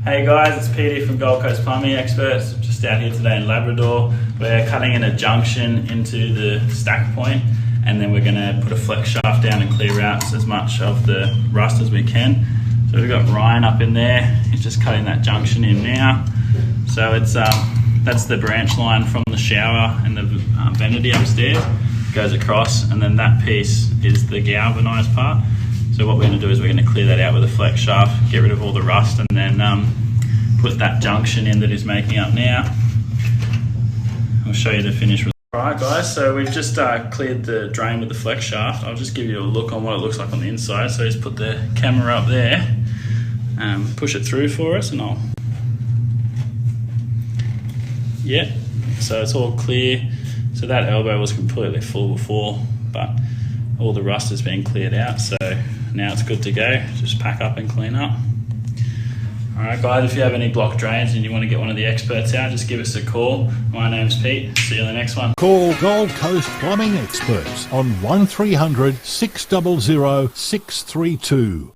Hey guys, it's Peter from Gold Coast Plumbing Experts. Just out here today in Labrador. We're cutting in a junction into the stack point, and then we're going to put a flex shaft down and clear out as much of the rust as we can. So we've got Ryan up in there. He's just cutting that junction in now. So it's that's the branch line from the shower and the vanity upstairs. It goes across, and then that piece is the galvanised part. So what we're going to do is we're going to clear that out with a flex shaft, get rid of all the rust, and then put that junction in that is making up now. I'll show you the finish result. Alright guys, so we've just cleared the drain with the flex shaft. I'll just give you a look on what it looks like on the inside. So just put the camera up there, push it through for us, and yeah, so it's all clear. So that elbow was completely full before, but all the rust has been cleared out, so now it's good to go. Just pack up and clean up. Alright guys, if you have any blocked drains and you want to get one of the experts out, just give us a call. My name's Pete. See you in the next one. Call Gold Coast Plumbing Experts on 1300 600 632.